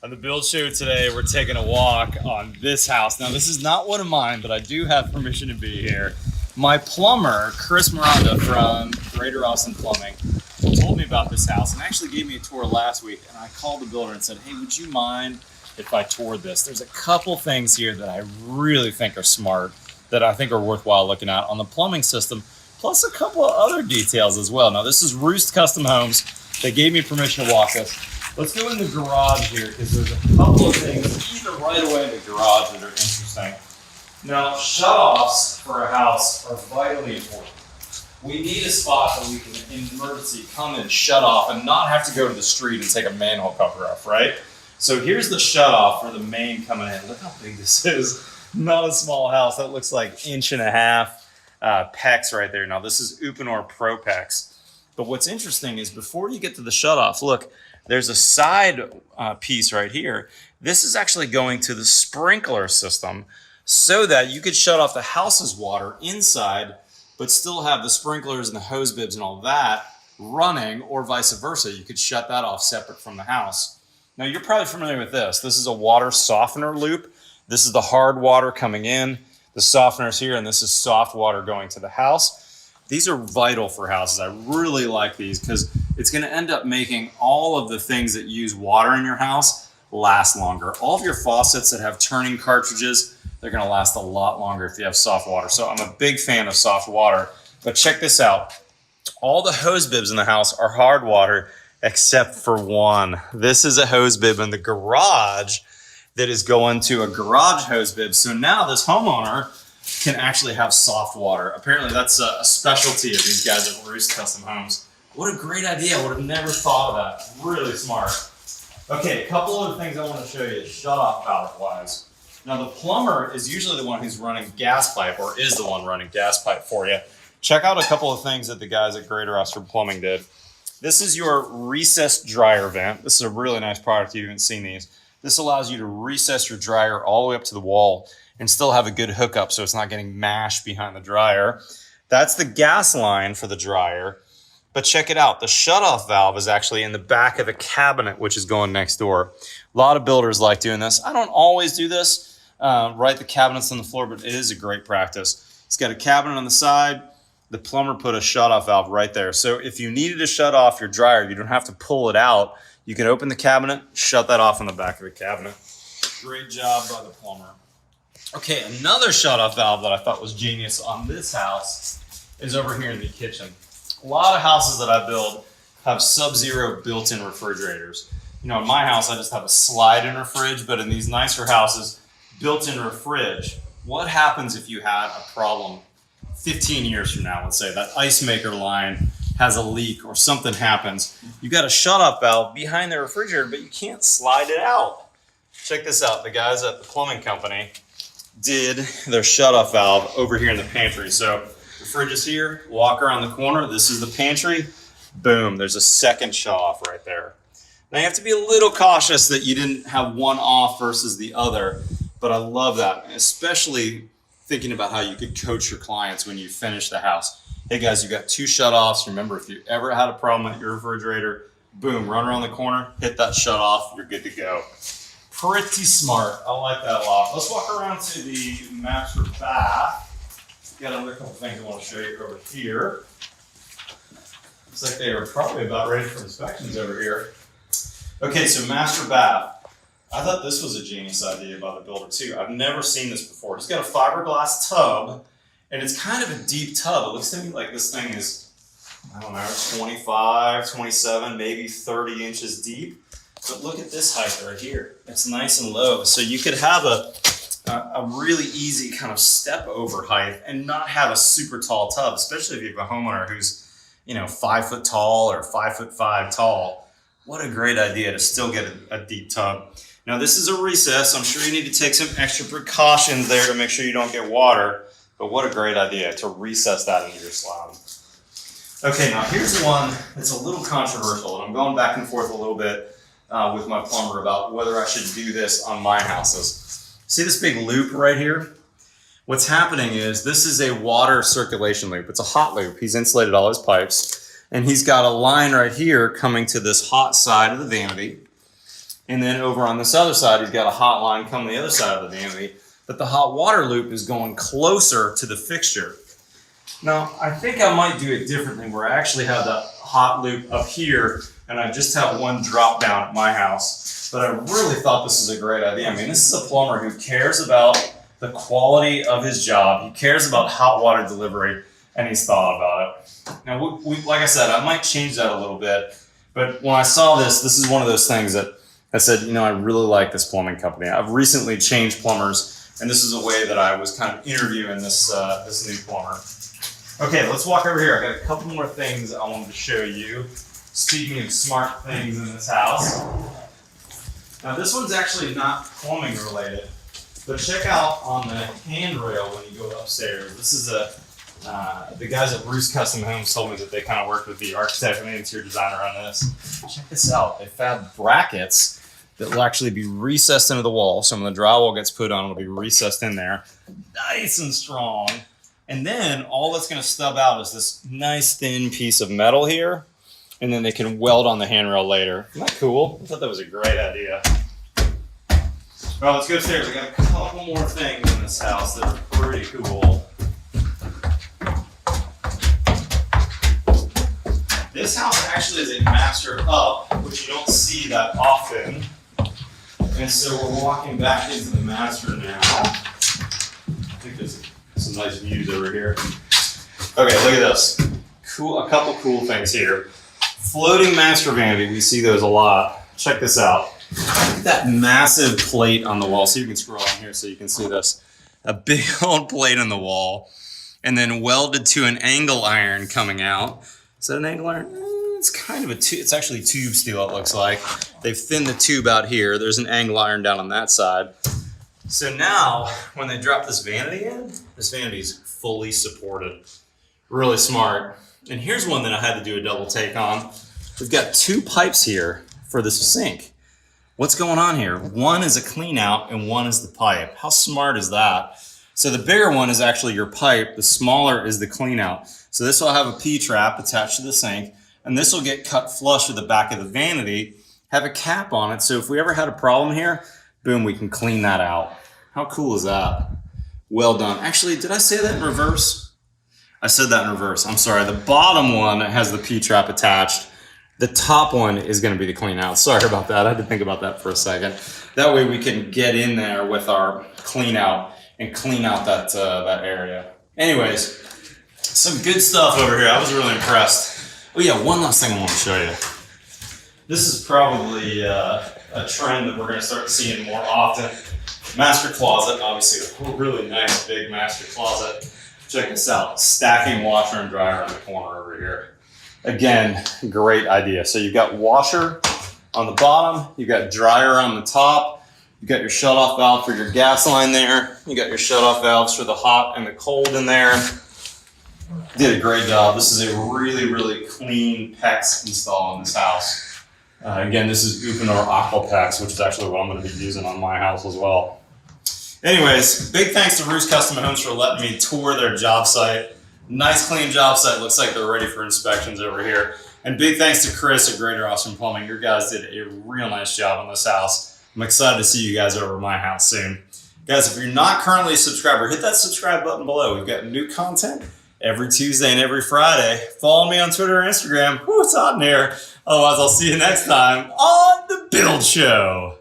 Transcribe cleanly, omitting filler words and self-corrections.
On the build show today, we're taking a walk on this house. Now, this is not one of mine, but I do have permission to be here. My plumber, Chris Miranda from Greater Austin Plumbing, told me about this house and actually gave me a tour last week. And I called the builder and said, hey, would you mind if I toured this? There's a couple things here that I really think are smart, that I think are worthwhile looking at on the plumbing system, plus a couple of other details as well. Now, this is Roost Custom Homes. They gave me permission to walk this. Let's go in the garage here because there's a couple of things, even right away in the garage, that are interesting. Now, shutoffs for a house are vitally important. We need a spot that we can, in emergency, come and shut off and not have to go to the street and take a manhole cover off, right? So here's the shutoff for the main coming in. Look how big this is. Not a small house. That looks like 1.5 inch PEX right there. Now, this is Uponor Pro PEX. But what's interesting is before you get to the shutoff, look, there's a side piece right here. This is actually going to the sprinkler system so that you could shut off the house's water inside, but still have the sprinklers and the hose bibs and all that running, or vice versa. You could shut that off separate from the house. Now, you're probably familiar with this. This is a water softener loop. This is the hard water coming in, the softener's here, and this is soft water going to the house. These are vital for houses. I really like these because it's going to end up making all of the things that use water in your house last longer. All of your faucets that have turning cartridges, they're going to last a lot longer if you have soft water. So I'm a big fan of soft water. But check this out. All the hose bibs in the house are hard water except for one. This is a hose bib in the garage that is going to a garage hose bib. So now this homeowner can actually have soft water. Apparently that's a specialty of these guys at Roost Custom Homes. What a great idea. I would have never thought of that. Really smart. Okay, a couple other things I want to show you shut off valve wise. Now the plumber is usually the one who's running gas pipe, or is the one running gas pipe for you. Check out a couple of things that the guys at Greater Austin Plumbing did. This is your recessed dryer vent. This is a really nice product. You haven't seen these. This allows you to recess your dryer all the way up to the wall and still have a good hookup so it's not getting mashed behind the dryer. That's the gas line for the dryer. But check it out. The shutoff valve is actually in the back of the cabinet, which is going next door. A lot of builders like doing this. I don't always do this, write the cabinets on the floor, but it is a great practice. It's got a cabinet on the side. The plumber put a shutoff valve right there. So if you needed to shut off your dryer, you don't have to pull it out. You can open the cabinet, shut that off in the back of the cabinet. Great job by the plumber. Okay, another shutoff valve that I thought was genius on this house is over here in the kitchen. A lot of houses that I build have sub-zero built-in refrigerators. You know, in my house, I just have a slide-in fridge, but in these nicer houses, built-in fridge. What happens if you had a problem 15 years from now? Let's say that ice maker line has a leak or something happens. You got a shutoff valve behind the refrigerator, but you can't slide it out. Check this out. The guys at the plumbing company did their shutoff valve over here in the pantry. So the fridge is here, walk around the corner. This is the pantry. Boom, there's a second shutoff right there. Now you have to be a little cautious that you didn't have one off versus the other, but I love that, especially thinking about how you could coach your clients when you finish the house. Hey guys, you got 2 shutoffs. Remember, if you ever had a problem at your refrigerator, boom, run around the corner, hit that shutoff, you're good to go. Pretty smart. I like that a lot. Let's walk around to the master bath. Got another couple things I want to show you over here. Looks like they are probably about ready for inspections over here. Okay, so master bath. I thought this was a genius idea by the builder too. I've never seen this before. He's got a fiberglass tub, and it's kind of a deep tub. It looks to me like this thing is, I don't know, 25, 27, maybe 30 inches deep. But look at this height right here. It's nice and low. So you could have a really easy kind of step over height and not have a super tall tub, especially if you have a homeowner who's, 5 foot tall or 5'5" tall. What a great idea to still get a deep tub. Now this is a recess. I'm sure you need to take some extra precautions there to make sure you don't get water, but what a great idea to recess that into your slab. Okay, now here's one that's a little controversial, and I'm going back and forth a little bit with my plumber about whether I should do this on my houses. See this big loop right here? What's happening is this is a water circulation loop. It's a hot loop. He's insulated all his pipes, and he's got a line right here coming to this hot side of the vanity. And then over on this other side, he's got a hot line coming the other side of the vanity, but the hot water loop is going closer to the fixture. Now, I think I might do it differently where I actually have the hot loop up here and I just have one drop down at my house. But I really thought this is a great idea. I mean, this is a plumber who cares about the quality of his job. He cares about hot water delivery, and he's thought about it. Now, like I said, I might change that a little bit. But when I saw this is one of those things that I said, you know, I really like this plumbing company. I've recently changed plumbers, and this is a way that I was kind of interviewing this new plumber. Okay, let's walk over here. I got a couple more things I wanted to show you. Speaking of smart things in this house. Now this one's actually not plumbing related, but check out on the handrail when you go upstairs. This is the guys at Roost Custom Homes told me that they kind of worked with the architect and the interior designer on this. Check this out. They found brackets that will actually be recessed into the wall. So when the drywall gets put on, it'll be recessed in there. Nice and strong. And then all that's going to stub out is this nice thin piece of metal here. And then they can weld on the handrail later. Isn't that cool? I thought that was a great idea. Well, let's go upstairs. I got a couple more things in this house that are pretty cool. This house actually is a master up, which you don't see that often. And so we're walking back into the master now. I think there's some nice views over here. Okay, look at this. Cool, a couple cool things here. Floating master vanity, we see those a lot. Check this out. That massive plate on the wall. So you can scroll on here so you can see this. A big old plate on the wall, and then welded to an angle iron coming out. Is that an angle iron? It's kind of a tube. It's actually tube steel, it looks like. They've thinned the tube out here. There's an angle iron down on that side. So now, when they drop this vanity in, this vanity's fully supported. Really smart. And here's one that I had to do a double take on. We've got two pipes here for this sink. What's going on here? One is a clean out and one is the pipe. How smart is that? So the bigger one is actually your pipe. The smaller is the clean out. So this will have a P-trap attached to the sink, and this will get cut flush with the back of the vanity, have a cap on it. So if we ever had a problem here, boom, we can clean that out. How cool is that? Well done. Actually, did I say that in reverse? I said that in reverse. I'm sorry. The bottom one has the P-trap attached. The top one is going to be the clean out. Sorry about that. I had to think about that for a second. That way we can get in there with our clean out and clean out that area. Anyways, some good stuff over here. I was really impressed. Oh yeah, one last thing I want to show you. This is probably a trend that we're going to start seeing more often. Master closet, obviously a really nice big master closet. Check this out, stacking washer and dryer in the corner over here. Again, great idea. So you've got washer on the bottom, you've got dryer on the top, you've got your shut-off valve for your gas line there, you got your shut-off valves for the hot and the cold in there. Did a great job. This is a really, really clean PEX install in this house. Again, this is Uponor AquaPEX, which is actually what I'm going to be using on my house as well. Anyways, big thanks to Roost Custom Homes for letting me tour their job site. Nice clean job site. Looks like they're ready for inspections over here. And big thanks to Chris at Greater Austin Plumbing. Your guys did a real nice job on this house. I'm excited to see you guys over at my house soon. Guys, if you're not currently a subscriber, hit that subscribe button below. We've got new content every Tuesday and every Friday. Follow me on Twitter and Instagram. Woo, it's hot in here. Otherwise, I'll see you next time on The Build Show.